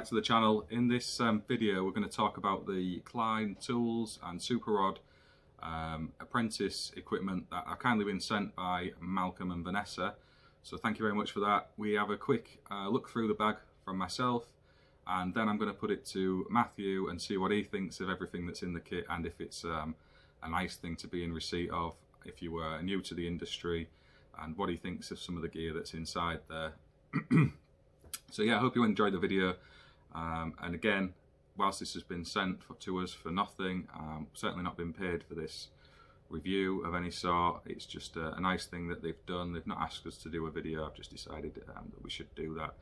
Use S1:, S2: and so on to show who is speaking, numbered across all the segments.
S1: back to the channel. In this video we're going to talk about the Klein tools and Super Rod Apprentice equipment that have kindly been sent by Malcolm and Vanessa. So thank you very much for that. We have a quick look through the bag from myself, and then I'm going to put it to Matthew and see what he thinks of everything that's in the kit, and if it's a nice thing to be in receipt of if you were new to the industry, and what he thinks of some of the gear that's inside there. So yeah, I hope you enjoyed the video, and again, whilst this has been sent to us for nothing, certainly not been paid for this review of any sort. It's just a nice thing that they've done. They've not asked us to do a video. I've just decided that we should do that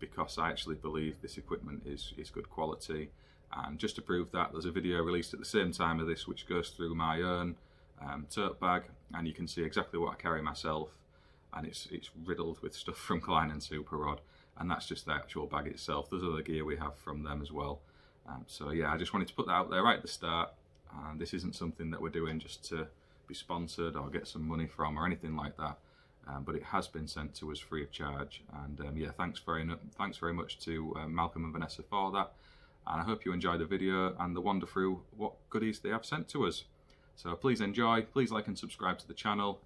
S1: because I actually believe this equipment is good quality. And just to prove that, there's a video released at the same time of this which goes through my own tote bag, and you can see exactly what I carry myself, and it's riddled with stuff from Klein and Super Rod, and that's just the actual bag itself. There's other gear we have from them as well. So yeah, I just wanted to put that out there right at the start. This isn't something that we're doing just to be sponsored or get some money from or anything like that, but it has been sent to us free of charge. And yeah, thanks very much to Malcolm and Vanessa for that. And I hope you enjoy the video and the wander through what goodies they have sent to us. So please enjoy, please like and subscribe to the channel.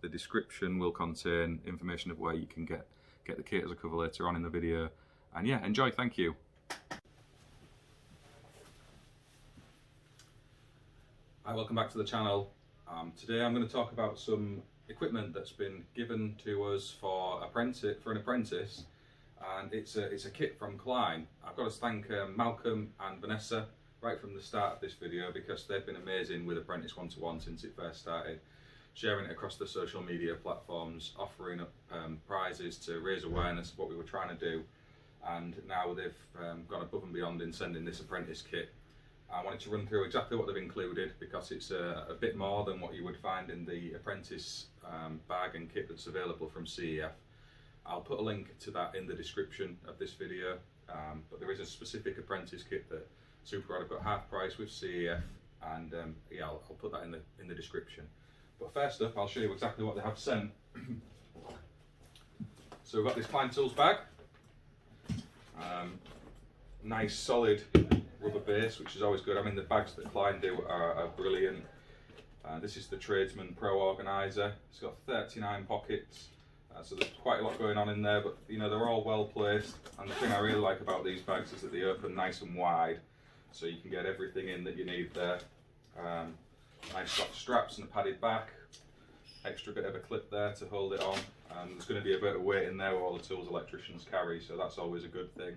S1: The description will contain information of where you can get the kit as a cover later on in the video. And yeah, enjoy, thank you. Hi, welcome back to the channel. Today I'm going to talk about some equipment that's been given to us for an apprentice, and it's a kit from Klein. I've got to thank Malcolm and Vanessa right from the start of this video, because they've been amazing with Apprentice 1-to-1 since it first started, sharing it across the social media platforms, offering up prizes to raise awareness of what we were trying to do, and now they've gone above and beyond in sending this apprentice kit. I wanted to run through exactly what they've included, because it's a bit more than what you would find in the apprentice bag and kit that's available from CEF. I'll put a link to that in the description of this video, but there is a specific apprentice kit that Super Rod have got half price with CEF, and yeah, I'll put that in the description. But first up, I'll show you exactly what they have sent. So we've got this Klein Tools bag, nice solid rubber base, which is always good. I mean, the bags that Klein do are brilliant. This is the Tradesman Pro Organiser. It's got 39 pockets, so there's quite a lot going on in there, but you know, they're all well placed. And the thing I really like about these bags is that they open nice and wide, so you can get everything in that you need there. Nice soft straps and a padded back, extra bit of a clip there to hold it on. There's going to be a bit of weight in there where all the tools electricians carry, so that's always a good thing.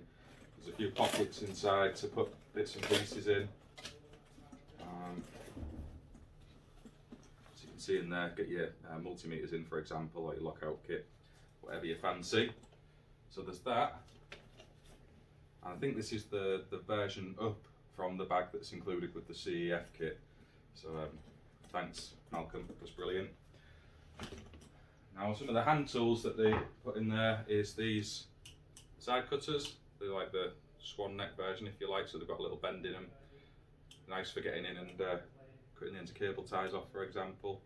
S1: There's a few pockets inside to put bits and pieces in. So you can see in there, get your multimeters in, for example, or your lockout kit, whatever you fancy. So there's that. And I think this is the version up from the bag that's included with the CEF kit. So thanks Malcolm, that's brilliant. Now some of the hand tools that they put in there is these side cutters. They're like the swan neck version, if you like, so they've got a little bend in them. Nice for getting in and cutting into cable ties off, for example.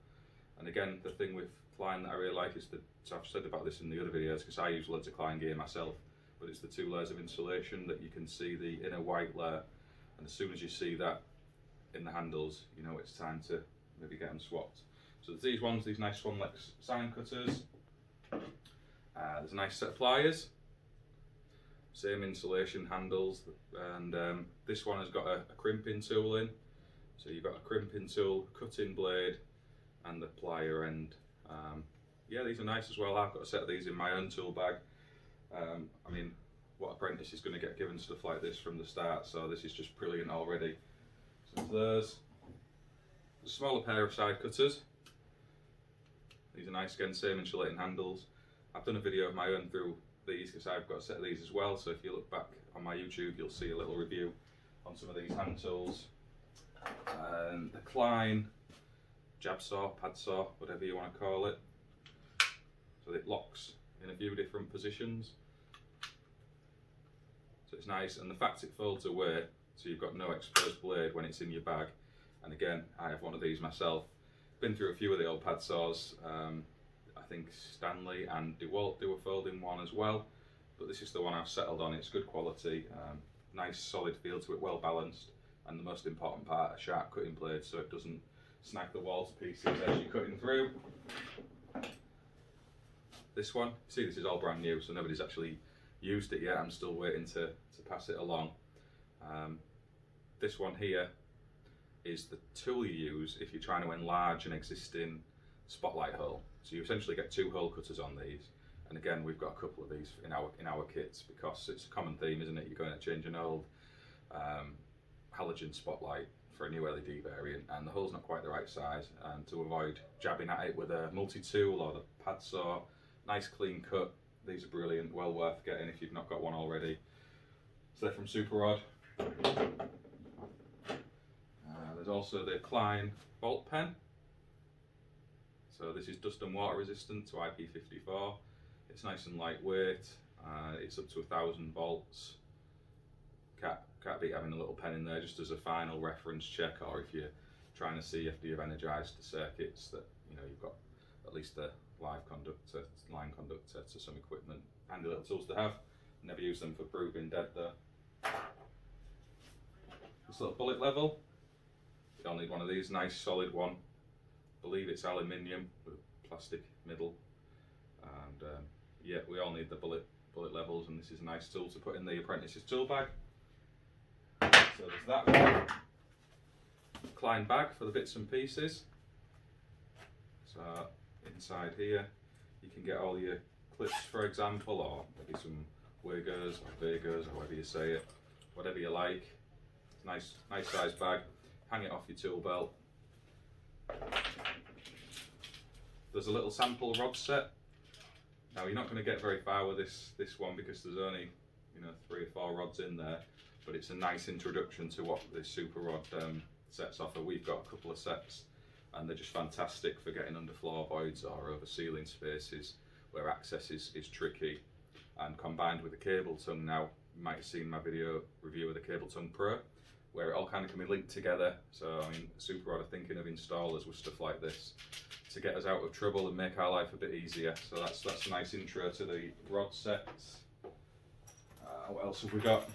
S1: And again, the thing with Klein that I really like is that, so I've said about this in the other videos, because I use loads of Klein gear myself, but it's the 2 layers of insulation that you can see the inner white layer, and as soon as you see that in the handles, you know it's time to maybe get them swapped. So there's these ones, these nice Swan Lex sign cutters. There's a nice set of pliers, same insulation handles, and this one has got a crimping tool in. So you've got a crimping tool, cutting blade, and the plier end. Yeah, these are nice as well. I've got a set of these in my own tool bag. I mean, what apprentice is going to get given stuff like this from the start, so this is just brilliant already. So there's a smaller pair of side cutters. These are nice, again, same insulating handles. I've done a video of my own through these because I've got a set of these as well, so if you look back on my YouTube you'll see a little review on some of these hand tools. The Klein jab saw, pad saw, whatever you want to call it. So it locks in a few different positions. So it's nice, and the fact it folds away, so you've got no exposed blade when it's in your bag. And again, I have one of these myself. Been through a few of the old pad saws. I think Stanley and DeWalt do a folding one as well. but this is the one I've settled on. It's good quality, nice solid feel to it, well balanced, and the most important part, a sharp cutting blade so it doesn't snag the wall to pieces as you're cutting through. This one, see, this is all brand new, so nobody's actually used it yet. I'm still waiting to pass it along. This one here is the tool you use if you're trying to enlarge an existing spotlight hole. So you essentially get 2 hole cutters on these, and again we've got a couple of these in our kits because it's a common theme, isn't it? You're going to change an old halogen spotlight for a new LED variant, and the hole's not quite the right size, and to avoid jabbing at it with a multi-tool or the pad saw, nice clean cut. These are brilliant, well worth getting if you've not got one already. So they're from Super Rod. There's also the Klein bolt pen. So this is dust and water resistant to IP54. It's nice and lightweight. It's up to 1000 volts. Can't beat having a little pen in there just as a final reference check, or if you're trying to see after you've energized the circuits that you've got at least the line conductor to some equipment. Handy little tools to have. Never use them for proving dead though. This little bullet level, you'll need one of these, nice solid one. I believe it's aluminium with a plastic middle, and yeah, we all need the bullet levels, and this is a nice tool to put in the apprentice's tool bag. So there's that one. Klein bag for the bits and pieces. So inside here you can get all your clips, for example, or maybe some Wigers or Vegas or however you say it, whatever you like. It's nice size bag. Hang it off your tool belt. There's a little sample rod set. Now you're not going to get very far with this one because there's only 3 or 4 rods in there, but it's a nice introduction to what this Super Rod sets offer. We've got a couple of sets, and they're just fantastic for getting under floor voids or over ceiling spaces where access is tricky. And combined with the cable tongue, now you might have seen my video review of the Cable Tongue Pro, where it all kind of can be linked together. So I mean, Super Rod are thinking of installers with stuff like this to get us out of trouble and make our life a bit easier. So that's a nice intro to the rod sets. What else have we got?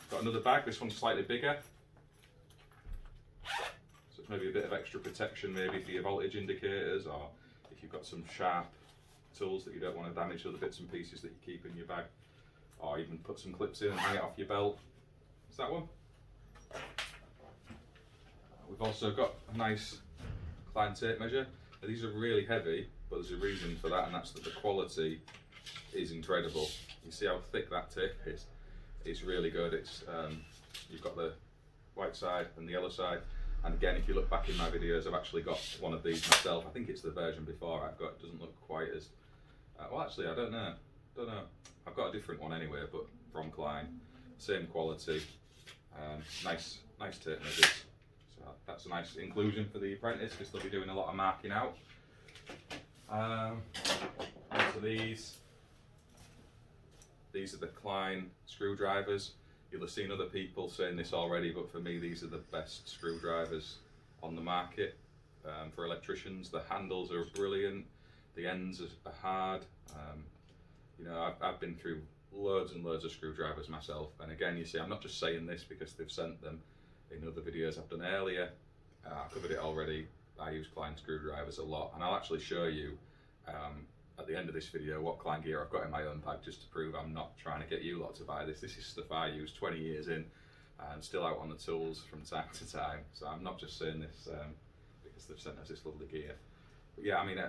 S1: Got another bag. This one's slightly bigger, so it's maybe a bit of extra protection, maybe for your voltage indicators, or if you've got some sharp tools that you don't want to damage other bits and pieces that you keep in your bag, or even put some clips in and hang it off your belt. Is that one? We've also got a nice Klein tape measure. Now, these are really heavy, but there's a reason for that, and that's that the quality is incredible. You see how thick that tape is? It's really good. It's you've got the white side and the yellow side, and again, if you look back in my videos, I've actually got one of these myself. I think it's the version before I've got. It doesn't look quite as well, actually, I don't know. I've got a different one anyway, but from Klein, same quality. Nice tape measures. So that's a nice inclusion for the apprentice because they'll be doing a lot of marking out. So these are the Klein screwdrivers. You'll have seen other people saying this already, but for me, these are the best screwdrivers on the market for electricians. The handles are brilliant. The ends are hard. I've been through loads and loads of screwdrivers myself, and again, you see, I'm not just saying this because they've sent them in other videos I've done earlier. I covered it already. I use Klein screwdrivers a lot, and I'll actually show you at the end of this video what Klein gear I've got in my own bag, just to prove I'm not trying to get you lot to buy this. This is stuff I use 20 years in and still out on the tools from time to time, so I'm not just saying this because they've sent us this lovely gear. But yeah, I mean,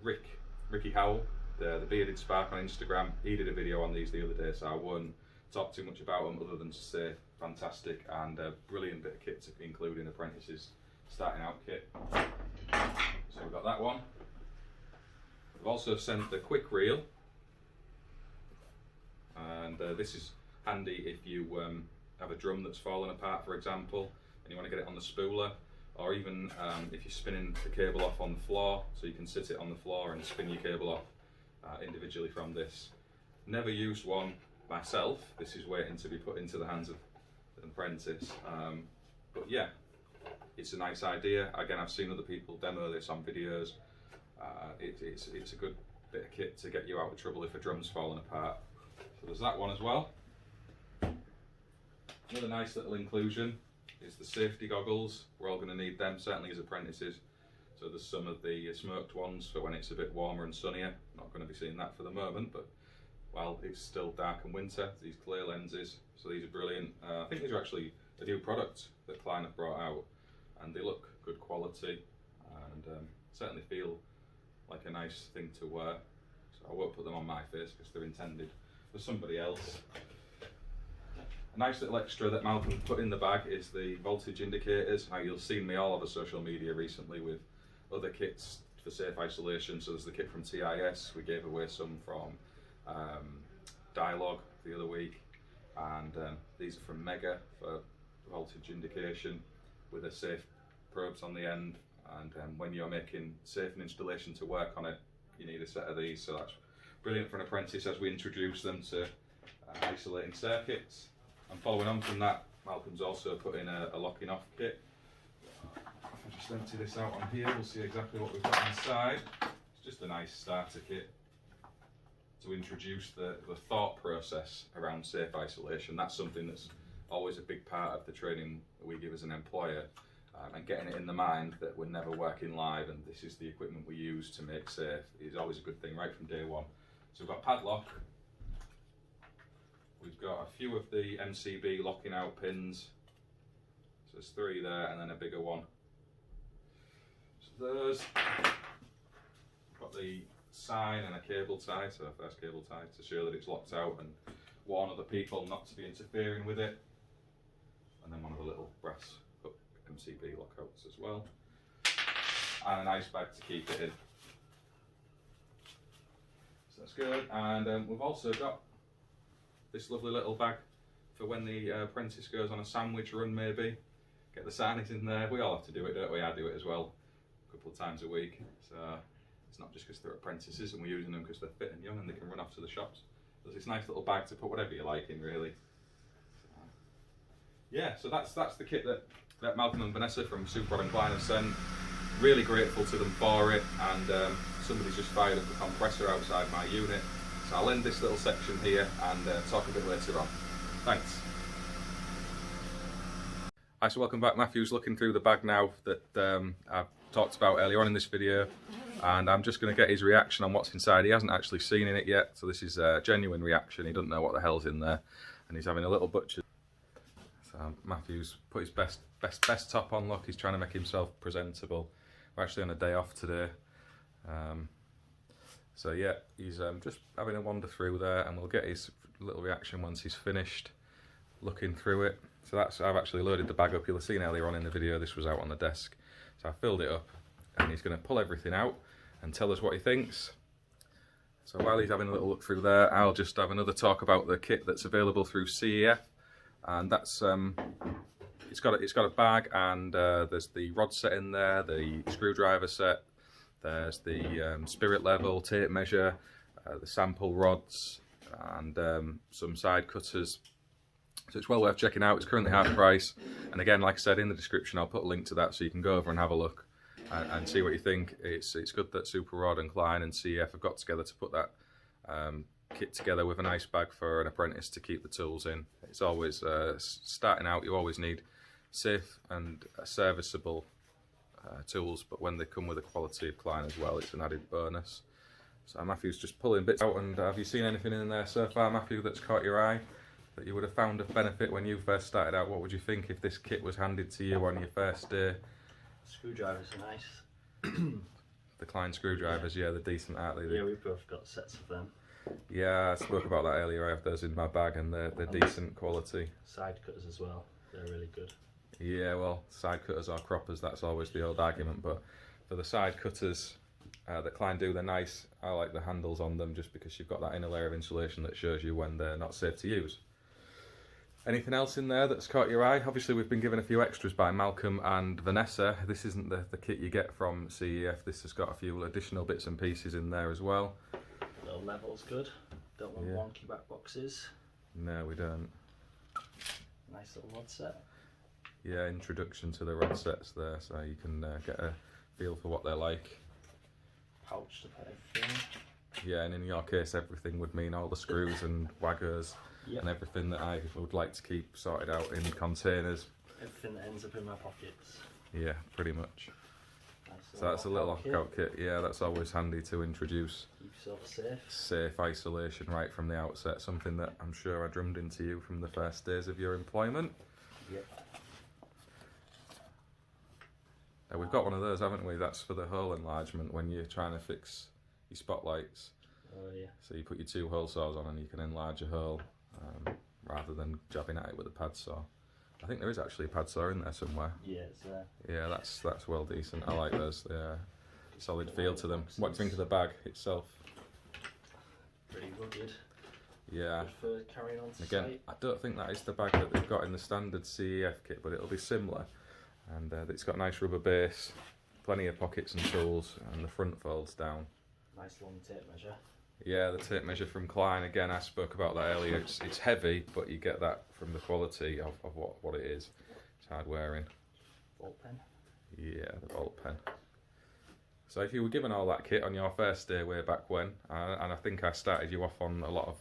S1: Ricky Howell, the Bearded Spark on Instagram, he did a video on these the other day, so I won't talk too much about them other than to say fantastic and a brilliant bit of kit to include in apprentices starting out kit. So we've got that one. We've also sent the quick reel, and this is handy if you have a drum that's fallen apart, for example, and you want to get it on the spooler, or even if you're spinning the cable off on the floor, so you can sit it on the floor and spin your cable off individually from this. Never used one myself. This is waiting to be put into the hands of an apprentice, but yeah, it's a nice idea. Again, I've seen other people demo this on videos. It's a good bit of kit to get you out of trouble if a drum's fallen apart. So there's that one as well. Another nice little inclusion is the safety goggles. We're all going to need them, certainly as apprentices. So there's some of the smoked ones for when it's a bit warmer and sunnier. Not going to be seeing that for the moment, but while it's still dark and winter, these clear lenses. So these are brilliant. I think these are actually a new product that Klein have brought out, and they look good quality and certainly feel like a nice thing to wear. So I won't put them on my face because they're intended for somebody else. A nice little extra that Malcolm put in the bag is the voltage indicators. Now you'll see me all over social media recently with other kits for safe isolation. So there's the kit from TIS, we gave away some from Dialogue the other week, and these are from Mega for voltage indication with a safe probes on the end, and when you're making safe and installation to work on it, you need a set of these. So that's brilliant for an apprentice as we introduce them to isolating circuits. And following on from that, Malcolm's also put in a locking off kit. If I just empty this out on here, we'll see exactly what we've got inside. It's just a nice starter kit to introduce the thought process around safe isolation. That's something that's always a big part of the training that we give as an employer, and getting it in the mind that we're never working live and this is the equipment we use to make safe is always a good thing right from day one. So we've got padlock. We've got a few of the MCB locking out pins. So there's 3 there and then a bigger one. So there's got the sign and a cable tie, so first cable tie to show that it's locked out and warn other people not to be interfering with it. And then one of the little brass hook MCB lockouts as well. And a nice bag to keep it in. So that's good. And we've also got this lovely little bag for when the apprentice goes on a sandwich run, maybe. Get the sarnies in there. We all have to do it, don't we? I do it as well a couple of times a week. So it's not just because they're apprentices and we're using them because they're fit and young and they can run off to the shops. There's this nice little bag to put whatever you like in, really. So, yeah, so that's the kit that Malcolm and Vanessa from Super Rod and Klein have sent. Really grateful to them for it, and somebody's just fired up a compressor outside my unit. So I'll end this little section here and talk a bit later on. Thanks. Hi, so welcome back. Matthew's looking through the bag now that I've talked about earlier on in this video, and I'm just going to get his reaction on what's inside. He hasn't actually seen it yet, so this is a genuine reaction. He doesn't know what the hell's in there, and he's having a little butcher. So Matthew's put his best top on. Look, he's trying to make himself presentable. We're actually on a day off today. So yeah, he's just having a wander through there, and we'll get his little reaction once he's finished looking through it. So I've actually loaded the bag up. You'll have seen earlier on in the video this was out on the desk. So I filled it up, and he's going to pull everything out and tell us what he thinks. So while he's having a little look through there, I'll just have another talk about the kit that's available through CEF, and that's it's got a bag, and there's the rod set in there, the screwdriver set. There's the spirit level, tape measure, the sample rods, and some side cutters. So it's well worth checking out. It's currently half price. And again, like I said, in the description, I'll put a link to that so you can go over and have a look and see what you think. It's good that Super Rod and Klein and CEF have got together to put that kit together with a nice bag for an apprentice to keep the tools in. It's always, starting out, you always need safe and serviceable tools, but when they come with the quality of Klein as well, it's an added bonus. So Matthew's just pulling bits out, and have you seen anything in there so far, Matthew, that's caught your eye that you would have found of benefit when you first started out? What would you think if this kit was handed to you on your first day?
S2: Screwdrivers are nice.
S1: The Klein screwdrivers, yeah, they're decent, aren't they?
S2: Yeah, we've both got sets of them.
S1: Yeah, I spoke about that earlier. I have those in my bag, and they're decent quality.
S2: Side cutters as well, they're really good.
S1: Yeah, well, side cutters or croppers, that's always the old argument, but for the side cutters that Klein do, they're nice. I like the handles on them just because you've got that inner layer of insulation that shows you when they're not safe to use. Anything else in there that's caught your eye? Obviously we've been given a few extras by Malcolm and Vanessa. This isn't the kit you get from CEF, this has got a few additional bits and pieces in there as well.
S2: Little level's good, don't want wonky back boxes.
S1: No, we don't.
S2: Nice little rod set.
S1: Yeah, introduction to the rod sets there, so you can get a feel for what they're like.
S2: Pouch to put everything.
S1: Yeah, and in your case, everything would mean all the screws and waggers and everything that I would like to keep sorted out in containers.
S2: Everything that ends up in my pockets.
S1: Yeah, pretty much.
S2: Nice
S1: So that's a little lockout kit. Yeah, that's always handy to introduce.
S2: Keep yourself safe.
S1: Safe isolation right from the outset, something that I'm sure I drummed into you from the first days of your employment.
S2: Yep.
S1: Now, we've got one of those, haven't we? That's for the hole enlargement when you're trying to fix your spotlights.
S2: Oh yeah.
S1: So you put your 2 hole saws on and you can enlarge a hole rather than jabbing at it with a pad saw. I think there is actually a pad saw in there somewhere.
S2: Yeah, it's there.
S1: Yeah, that's well decent. I like those. They're solid feel to them. What do you think of the bag itself?
S2: Pretty rugged.
S1: Yeah.
S2: Good for carrying on to
S1: Again,
S2: site.
S1: I don't think that is the bag that they've got in the standard CEF kit, but it'll be similar. And it's got a nice rubber base, plenty of pockets and tools, and the front folds down.
S2: Nice long tape measure.
S1: Yeah, the tape measure from Klein, again, I spoke about that earlier. It's heavy, but you get that from the quality of what it is. It's hard wearing.
S2: Bolt pen.
S1: Yeah, the bolt pen. So if you were given all that kit on your first day way back when, and I think I started you off on a lot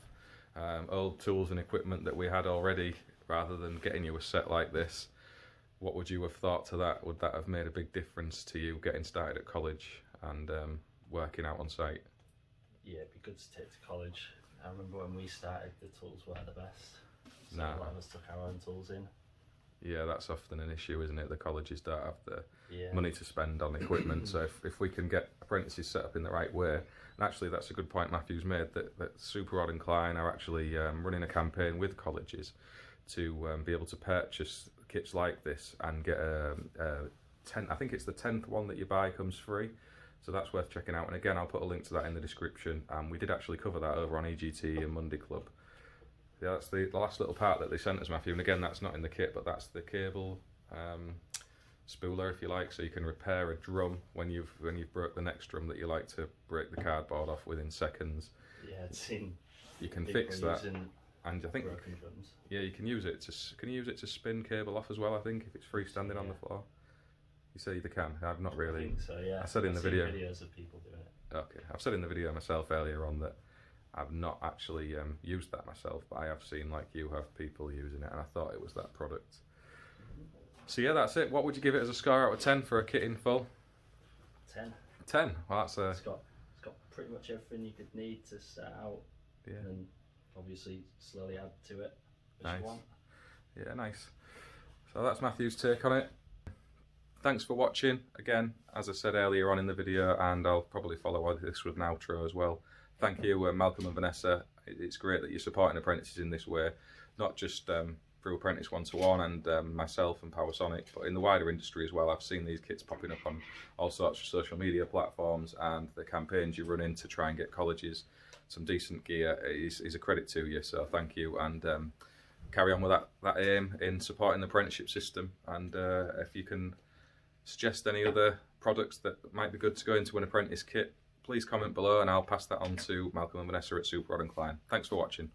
S1: of old tools and equipment that we had already, rather than getting you a set like this, what would you have thought to that? Would that have made a big difference to you getting started at college and working out on site?
S2: Yeah, it'd be good to take to college. I remember when we started, the tools weren't the best. So
S1: Nah.
S2: a lot of us took our own tools in.
S1: Yeah, that's often an issue, isn't it? The colleges don't have the
S2: Yeah.
S1: money to spend on equipment. So if we can get apprentices set up in the right way, and actually that's a good point Matthew's made, that Super Rod and Klein are actually running a campaign with colleges to be able to purchase kits like this and get a 10, I think it's the 10th one that you buy comes free. So that's worth checking out. And again, I'll put a link to that in the description. We did actually cover that over on EGT and Monday Club. Yeah, that's the last little part that they sent us, Matthew. And again, that's not in the kit, but that's the cable spooler, if you like, so you can repair a drum when you've broke the next drum that you like to break the cardboard off within seconds.
S2: Yeah, I'd seen.
S1: You can fix that,
S2: using
S1: and I think
S2: broken drums.
S1: yeah, you can use it to spin cable off as well. I think if it's freestanding on the floor. You say they can. I've not really.
S2: I think so, yeah.
S1: I said in the
S2: I've seen
S1: video.
S2: videos of people doing it.
S1: Okay, I've said in the video myself earlier on that I've not actually used that myself, but I have seen, like you have, people using it, and I thought it was that product. So yeah, that's it. What would you give it as a score out of 10 for a kit in full?
S2: 10.
S1: 10. Well, that's a.
S2: It's got pretty much everything you could need to set out,
S1: Yeah.
S2: and then obviously slowly add to it as
S1: Nice.
S2: you want.
S1: Yeah, nice. So that's Matthew's take on it. Thanks for watching. Again, as I said earlier on in the video, and I'll probably follow this with an outro as well. Thank you, Malcolm and Vanessa. It's great that you're supporting apprentices in this way, not just through Apprentice 1-to-1 and myself and Powersonic, but in the wider industry as well. I've seen these kits popping up on all sorts of social media platforms, and the campaigns you run in to try and get colleges some decent gear is a credit to you, so thank you, and carry on with that aim in supporting the apprenticeship system. And if you can suggest any other products that might be good to go into an apprentice kit, please comment below and I'll pass that on to Malcolm and Vanessa at Super Rod and Klein. Thanks for watching.